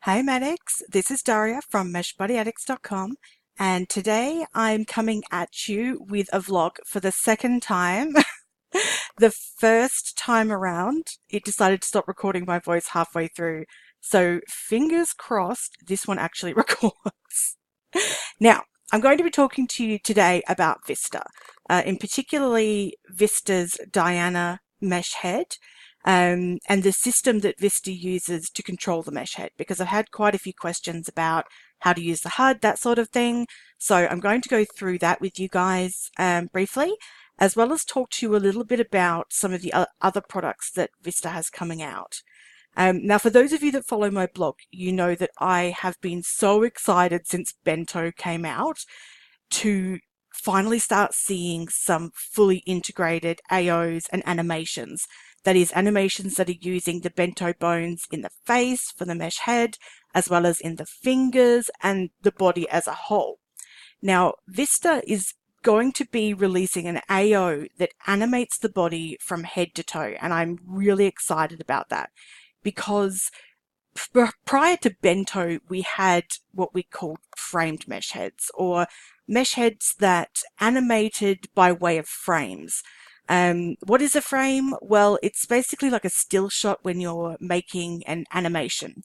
Hey Maddox, this is Daria from meshbuddyAddicts.com, and today I'm coming at you with a vlog for the second time. The first time around, it decided to stop recording my voice halfway through, so fingers crossed this one actually records. Now, I'm going to be talking to you today about Vista, in particularly Vista's Diana mesh head, and the system that Vista uses to control the mesh head, because I've had quite a few questions about how to use the HUD, that sort of thing. So I'm going to go through that with you guys briefly, as well as talk to you a little bit about some of the other products that Vista has coming out. Now, for those of you that follow my blog, you know that I have been so excited since Bento came out to finally start seeing some fully integrated AOs and animations. That is, animations that are using the bento bones in the face for the mesh head, as well as in the fingers and the body as a whole. Now, Vista is going to be releasing an AO that animates the body from head to toe, and I'm really excited about that because prior to Bento, we had what we called framed mesh heads, or mesh heads that animated by way of frames. What is a frame? Well, it's basically like a still shot when you're making an animation.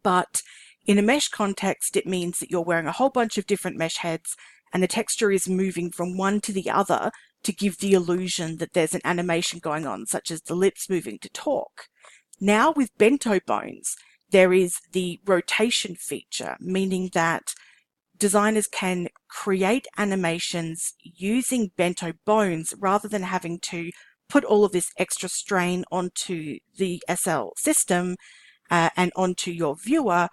But in a mesh context, it means that you're wearing a whole bunch of different mesh heads and the texture is moving from one to the other to give the illusion that there's an animation going on, such as the lips moving to talk. Now with bento bones, there is the rotation feature, meaning that designers can create animations using bento bones rather than having to put all of this extra strain onto the SL system and onto your viewer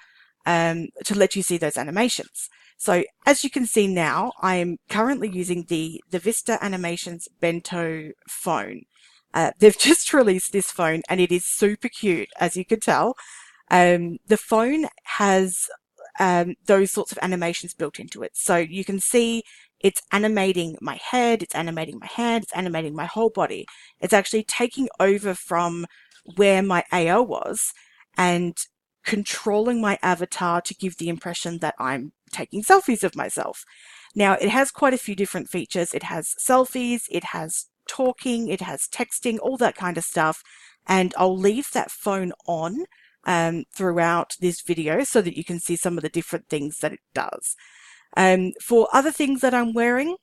to let you see those animations. So as you can see now, I'm currently using the Vista Animations Bento phone. They've just released this phone and it is super cute, as you can tell. The phone has those sorts of animations built into it. So you can see it's animating my head, it's animating my hand, it's animating my whole body. It's actually taking over from where my AO was and controlling my avatar to give the impression that I'm taking selfies of myself. Now, it has quite a few different features. It has selfies, it has talking, it has texting, all that kind of stuff. And I'll leave that phone on throughout this video so that you can see some of the different things that it does. For other things that I'm wearing,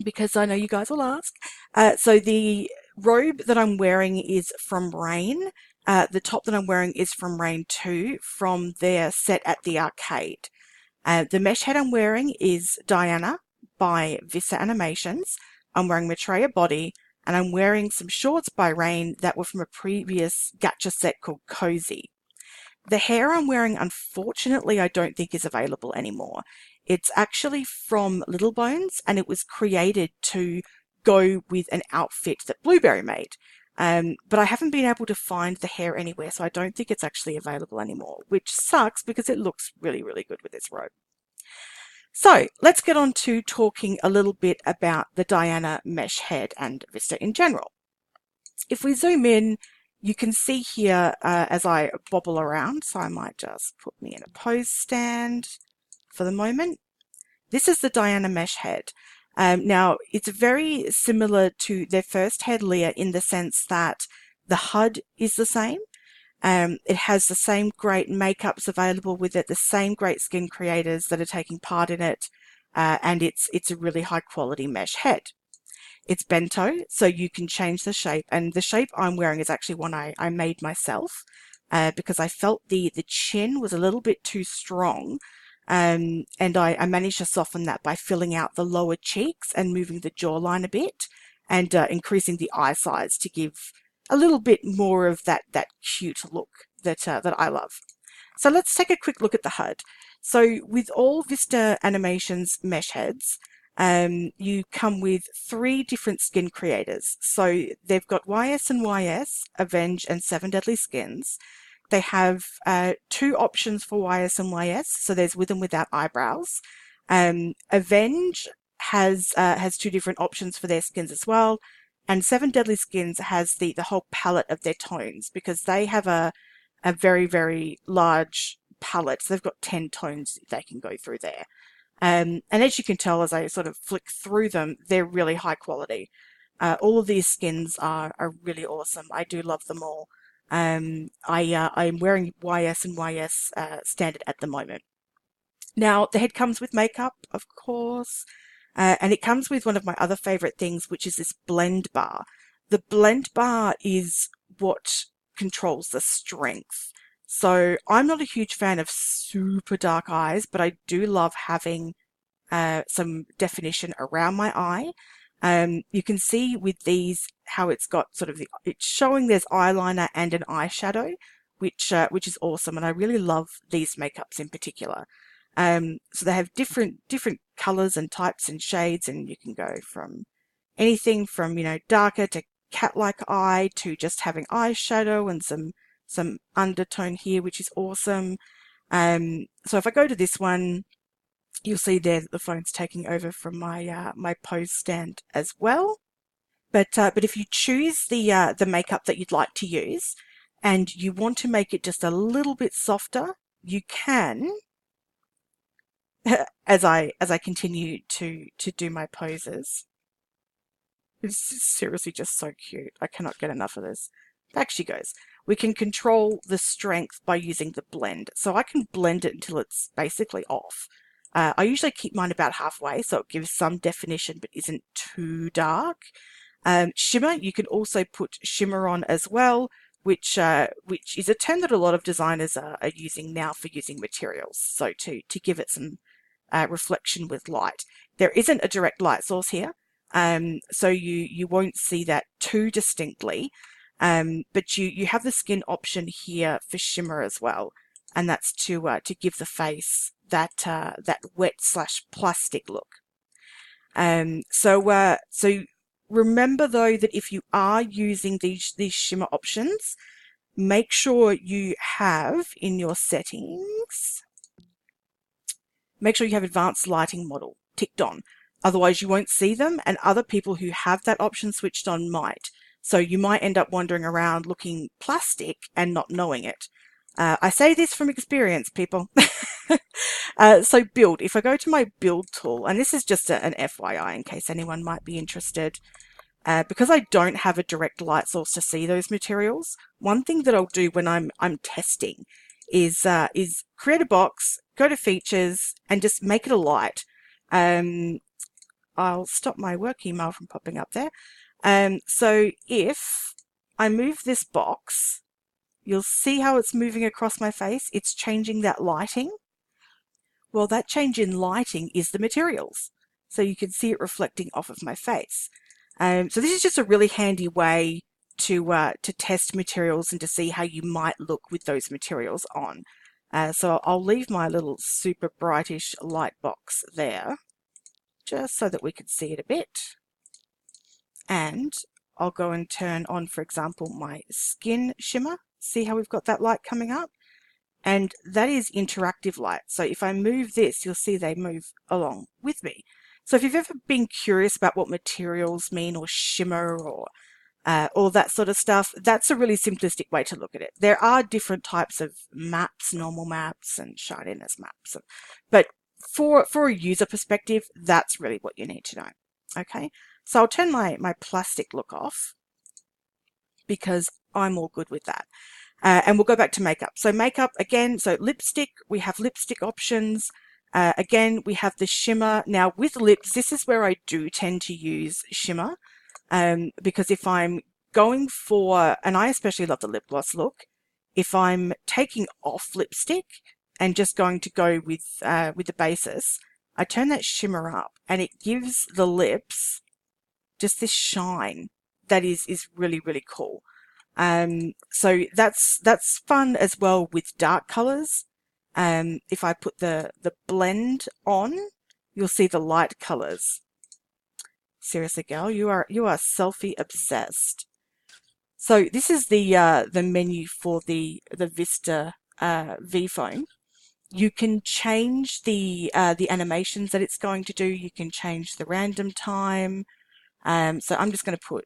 because I know you guys will ask, so the robe that I'm wearing is from Rain. The top that I'm wearing is from Rain 2 from their set at the arcade. The mesh head I'm wearing is Diana by Vista Animations. I'm wearing Maitreya body, and I'm wearing some shorts by Rain that were from a previous gacha set called Cozy. The hair I'm wearing, unfortunately, I don't think is available anymore. It's actually from Little Bones, and it was created to go with an outfit that Blueberry made. But I haven't been able to find the hair anywhere, so I don't think it's actually available anymore, which sucks because it looks really, really good with this robe. So let's get on to talking a little bit about the Diana mesh head and Vista in general. If we zoom in, you can see here as I bobble around, so I might just put me in a pose stand for the moment. This is the Diana mesh head. Now, it's very similar to their first head, Lia, in the sense that the HUD is the same. It has the same great makeups available with it, the same great skin creators that are taking part in it, and it's a really high quality mesh head. It's bento, so you can change the shape, and the shape I'm wearing is actually one I made myself because I felt the chin was a little bit too strong, and I managed to soften that by filling out the lower cheeks and moving the jawline a bit and increasing the eye size to give a little bit more of that cute look that I love. So let's take a quick look at the HUD. So with all Vista Animations mesh heads, you come with 3 different skin creators. So they've got YS and YS, Avenge and 7 Deadly Skins. They have 2 options for YS and YS, so there's with and without eyebrows. Avenge has 2 different options for their skins as well, and 7 Deadly Skins has the whole palette of their tones because they have a very, very large palettes. They've got 10 tones they can go through there. And as you can tell, as I sort of flick through them, they're really high quality. All of these skins are really awesome. I do love them all. I'm wearing YS and YS standard at the moment. Now, the head comes with makeup, of course, and it comes with one of my other favorite things, which is this blend bar. The blend bar is what controls the strength. So I'm not a huge fan of super dark eyes, but I do love having some definition around my eye. You can see with these how it's got sort of it's showing there's eyeliner and an eyeshadow, which is awesome, and I really love these makeups in particular. So they have different colors and types and shades, and you can go from anything from, you know, darker to cat-like eye to just having eyeshadow and some undertone here, which is awesome. So if I go to this one, you'll see there that the phone's taking over from my my pose stand as well. But if you choose the makeup that you'd like to use, and you want to make it just a little bit softer, you can. as I continue to do my poses. It's seriously just so cute. I cannot get enough of this. Back she goes. We can control the strength by using the blend. So I can blend it until it's basically off. I usually keep mine about halfway, so it gives some definition but isn't too dark. Shimmer, you can also put shimmer on as well, which is a term that a lot of designers are using now for using materials. So to give it some reflection with light. There isn't a direct light source here, so you won't see that too distinctly, but you have the skin option here for shimmer as well, and that's to give the face that wet / plastic look. So remember though that if you are using these shimmer options, make sure you have in your settings. Make sure you have advanced lighting model ticked on. Otherwise you won't see them, and other people who have that option switched on might. So you might end up wandering around looking plastic and not knowing it. I say this from experience, people. So build. If I go to my build tool, and this is just an FYI in case anyone might be interested, because I don't have a direct light source to see those materials, one thing that I'll do when I'm testing is create a box, go to features, and just make it a light. I'll stop my work email from popping up there. So if I move this box, you'll see how it's moving across my face. It's changing that lighting. Well, that change in lighting is the materials. So you can see it reflecting off of my face. So this is just a really handy way to test materials and to see how you might look with those materials on. So I'll leave my little super brightish light box there, just so that we can see it a bit. And I'll go and turn on, for example, my skin shimmer. See how we've got that light coming up? And that is interactive light. So if I move this, you'll see they move along with me. So if you've ever been curious about what materials mean, or shimmer, or all that sort of stuff, that's a really simplistic way to look at it. There are different types of maps, normal maps and shininess maps. But for a user perspective, that's really what you need to know. Okay, so I'll turn my plastic look off because I'm all good with that. And we'll go back to makeup. So makeup again, so lipstick, we have lipstick options. Again, we have the shimmer. Now with lips, this is where I do tend to use shimmer, because if I'm going for, and I especially love the lip gloss look, if I'm taking off lipstick and just going to go with the basis, I turn that shimmer up and it gives the lips just this shine that is really, really cool. So that's fun as well with dark colors. If I put the blend on, you'll see the light colors. Seriously, girl, you are selfie obsessed. So this is the menu for the Vista V phone. You can change the animations that it's going to do. You can change the random time. So I'm just going to put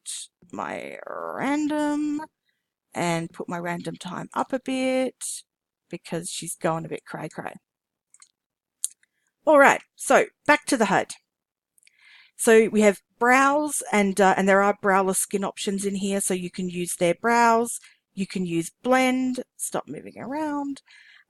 my random and put my random time up a bit. because she's going a bit cray-cray. All right, so back to the HUD. So we have brows, and there are browless skin options in here, so you can use their brows. You can use blend. Stop moving around.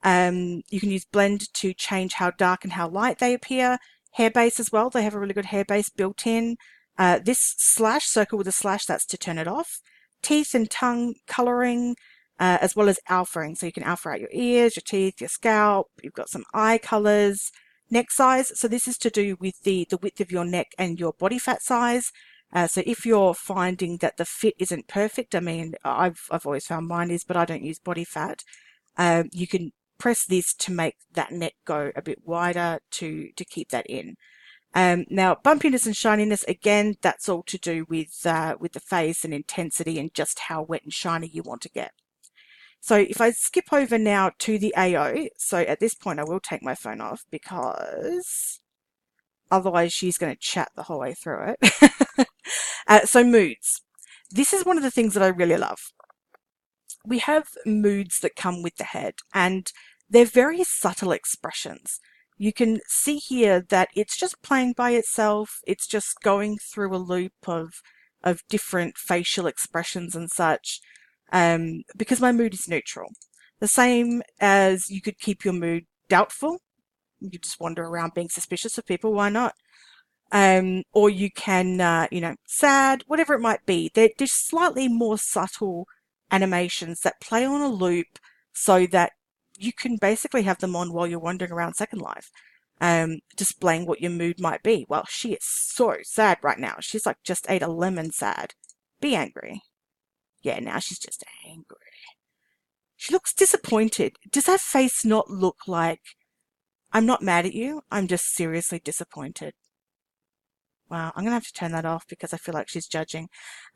You can use blend to change how dark and how light they appear. Hair base as well. They have a really good hair base built in. This slash, circle with a slash, that's to turn it off. Teeth and tongue coloring, as well as alphaing. So you can alpha out your ears, your teeth, your scalp. You've got some eye colors. Neck size. So this is to do with the width of your neck and your body fat size. So if you're finding that the fit isn't perfect, I mean, I've always found mine is, but I don't use body fat. You can press this to make that neck go a bit wider to keep that in. Now, bumpiness and shininess, again, that's all to do with the face and intensity and just how wet and shiny you want to get. So if I skip over now to the AO, so at this point I will take my phone off because otherwise she's going to chat the whole way through it. So moods. This is one of the things that I really love. We have moods that come with the head, and they're very subtle expressions. You can see here that it's just playing by itself. It's just going through a loop of different facial expressions and such, because my mood is neutral. The same as you could keep your mood doubtful. You just wander around being suspicious of people. Why not? Or you can, sad, whatever it might be. They're just slightly more subtle animations that play on a loop so that you can basically have them on while you're wandering around Second Life, displaying what your mood might be. Well, she is so sad right now. She's like just ate a lemon sad. Be angry. Yeah, now she's just angry. She looks disappointed. Does that face not look like, I'm not mad at you, I'm just seriously disappointed? Wow, I'm going to have to turn that off because I feel like she's judging.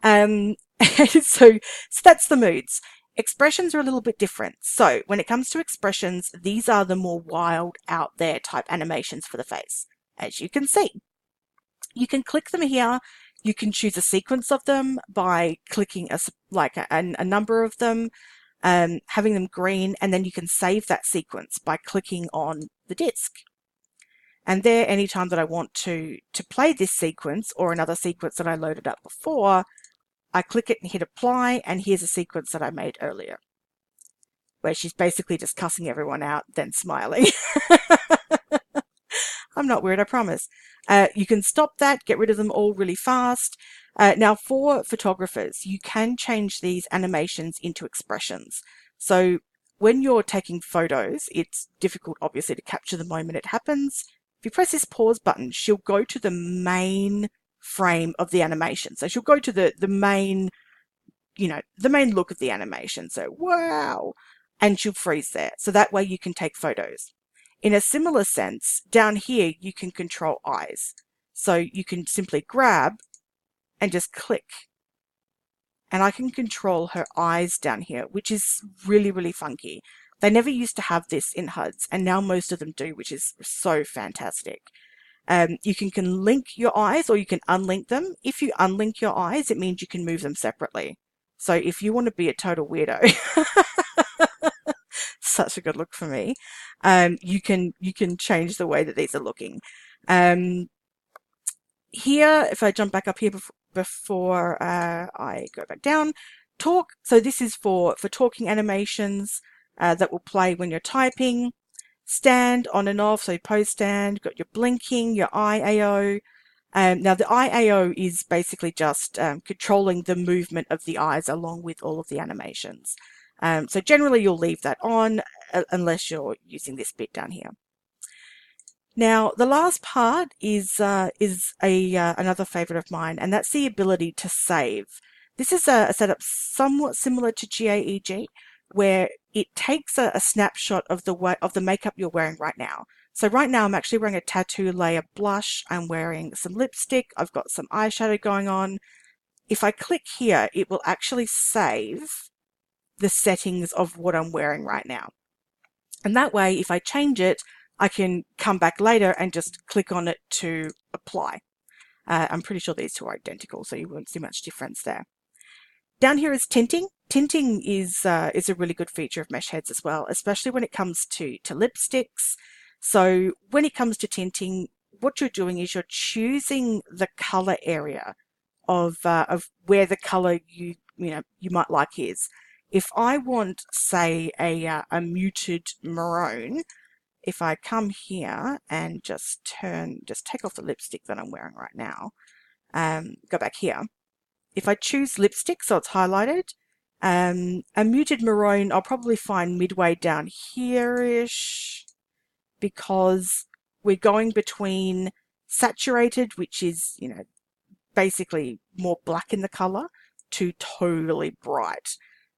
So that's the moods. Expressions are a little bit different. So when it comes to expressions, these are the more wild, out there type animations for the face, as you can see. You can click them here. You can choose a sequence of them by clicking a number of them, having them green, and then you can save that sequence by clicking on the disc. And there, anytime that I want to play this sequence or another sequence that I loaded up before, I click it and hit apply, and here's a sequence that I made earlier, where she's basically just cussing everyone out, then smiling. I'm not weird, I promise. You can stop that, get rid of them all really fast. Now, for photographers, you can change these animations into expressions. So when you're taking photos, it's difficult, obviously, to capture the moment it happens. If you press this pause button, she'll go to the main frame of the animation. So she'll go to the main, the main look of the animation. So, wow! And she'll freeze there. So that way you can take photos. In a similar sense, down here, you can control eyes. So you can simply grab and just click. And I can control her eyes down here, which is really, really funky. They never used to have this in HUDs, and now most of them do, which is so fantastic. You can link your eyes, or you can unlink them. If you unlink your eyes, it means you can move them separately. So if you want to be a total weirdo, such a good look for me, you can change the way that these are looking. Here, if I jump back up here before I go back down, talk. So this is for talking animations that will play when you're typing. Stand, on and off, so pose stand, got your blinking, your eye AO. Now the eye AO is basically just controlling the movement of the eyes along with all of the animations. So generally you'll leave that on unless you're using this bit down here. Now the last part is another favorite of mine, and that's the ability to save. This is a setup somewhat similar to GAEG, where it takes a snapshot of the makeup you're wearing right now. So right now I'm actually wearing a tattoo layer blush, I'm wearing some lipstick, I've got some eyeshadow going on. If I click here, it will actually save the settings of what I'm wearing right now. And that way, if I change it, I can come back later and just click on it to apply. I'm pretty sure these two are identical, so you won't see much difference there. Down here is tinting. tinting is a really good feature of mesh heads as well, especially when it comes to lipsticks. So when it comes to tinting, what you're doing is you're choosing the color area of where the color you might like is. If I want, say, a muted maroon, if I come here and just take off the lipstick that I'm wearing right now, go back here. If I choose lipstick, so it's highlighted, a muted maroon, I'll probably find midway down here-ish, because we're going between saturated, which is, basically more black in the color, to totally bright.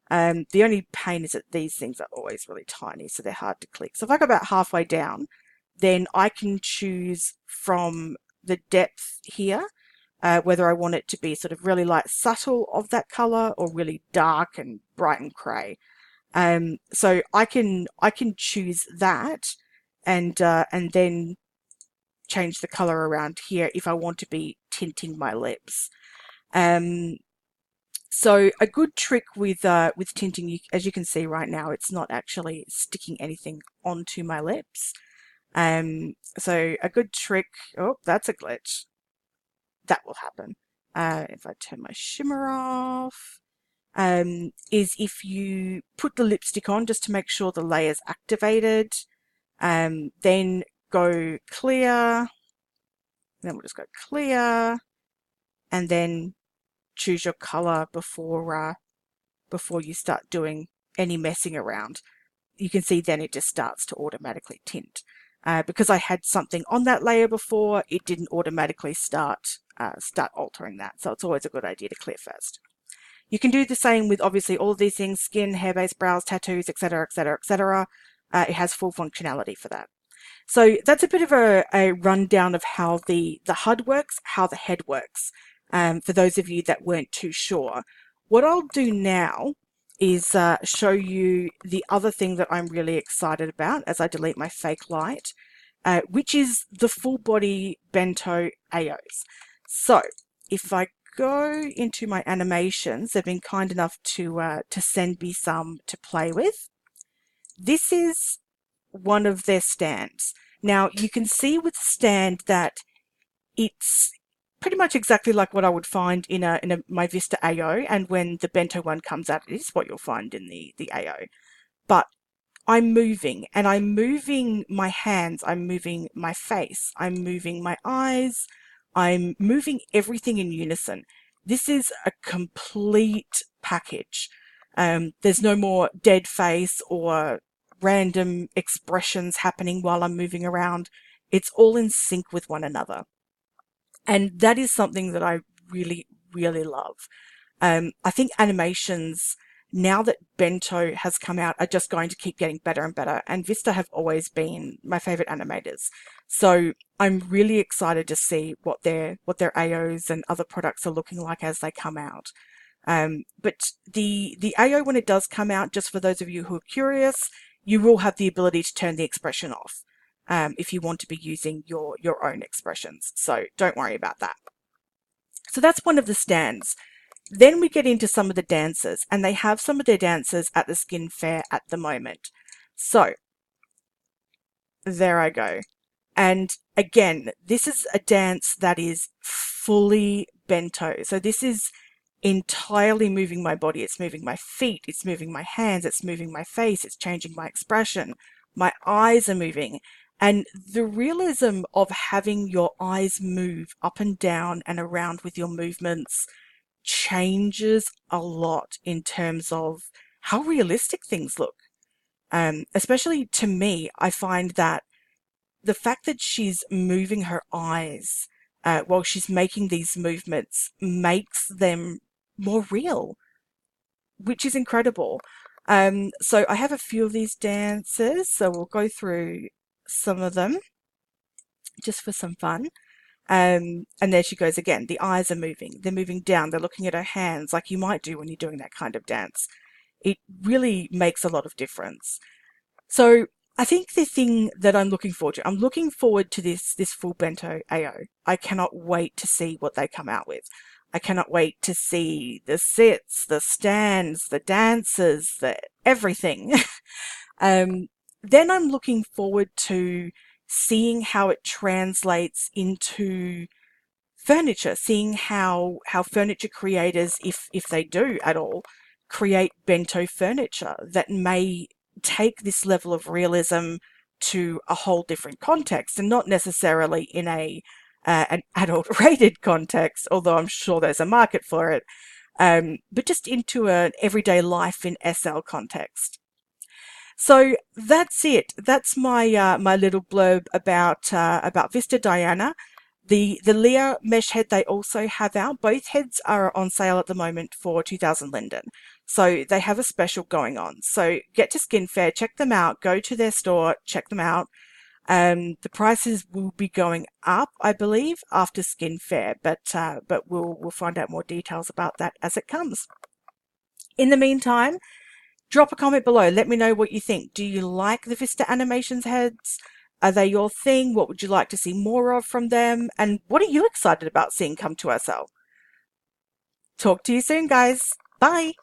The only pain is that these things are always really tiny, so they're hard to click. So if I go about halfway down, then I can choose from the depth here whether I want it to be sort of really light subtle of that color or really dark and bright and cray. So I can choose that and then change the color around here if I want to be tinting my lips. So a good trick with tinting, as you can see right now, it's not actually sticking anything onto my lips. So a good trick, oh, that's a glitch. That will happen. If I turn my shimmer off, is if you put the lipstick on just to make sure the layer's activated, then go clear, then we'll just go clear, and then choose your color before you start doing any messing around. You can see then it just starts to automatically tint. Because I had something on that layer before, it didn't automatically start altering that. So it's always a good idea to clear first. You can do the same with obviously all of these things: skin, hair-based brows, tattoos, etc., etc., etc. It has full functionality for that. So that's a bit of a rundown of how the HUD works, how the head works, for those of you that weren't too sure. What I'll do now is show you the other thing that I'm really excited about as I delete my fake light, which is the full body Bento AOs. So if I go into my animations, they've been kind enough to send me some to play with. This is one of their stands. Now you can see with the stand that it's pretty much exactly like what I would find in my Vista AO, and when the Bento one comes out, it is what you'll find in the AO. But I'm moving, and I'm moving my hands, I'm moving my face, I'm moving my eyes, I'm moving everything in unison. This is a complete package. There's no more dead face or random expressions happening while I'm moving around. It's all in sync with one another. And that is something that I really, really love. I think animations, now that Bento has come out, are just going to keep getting better and better. And Vista have always been my favorite animators. So I'm really excited to see what their AOs and other products are looking like as they come out. But the AO, when it does come out, just for those of you who are curious, you will have the ability to turn the expression off. If you want to be using your own expressions. So don't worry about that. So that's one of the stands. Then we get into some of the dancers, and they have some of their dancers at the Skin Fair at the moment. So there I go. And again, this is a dance that is fully Bento. So this is entirely moving my body. It's moving my feet, it's moving my hands, it's moving my face, it's changing my expression. My eyes are moving. And the realism of having your eyes move up and down and around with your movements changes a lot in terms of how realistic things look. Especially to me, I find that the fact that she's moving her eyes while she's making these movements makes them more real, which is incredible. So I have a few of these dances, so we'll go through some of them just for some fun. And there she goes again. The eyes are moving. They're moving down. They're looking at her hands like you might do when you're doing that kind of dance. It really makes a lot of difference. So I think the thing that I'm looking forward to, I'm looking forward to this full Bento AO. I cannot wait to see what they come out with. I cannot wait to see the sits, the stands, the dancers, the everything. Then I'm looking forward to seeing how it translates into furniture, seeing how furniture creators, if they do at all, create bento furniture that may take this level of realism to a whole different context, and not necessarily in an adult rated context, although I'm sure there's a market for it, but just into an everyday life in SL context. So that's it. That's my little blurb about Vista Diana. The Lia mesh head they also have out. Both heads are on sale at the moment for 2000 Linden. So they have a special going on. So get to Skin Fair, check them out, go to their store, check them out. The prices will be going up, I believe, after Skin Fair, but we'll find out more details about that as it comes. In the meantime, drop a comment below. Let me know what you think. Do you like the Vista Animations heads? Are they your thing? What would you like to see more of from them? And what are you excited about seeing come to SL? Talk to you soon, guys. Bye.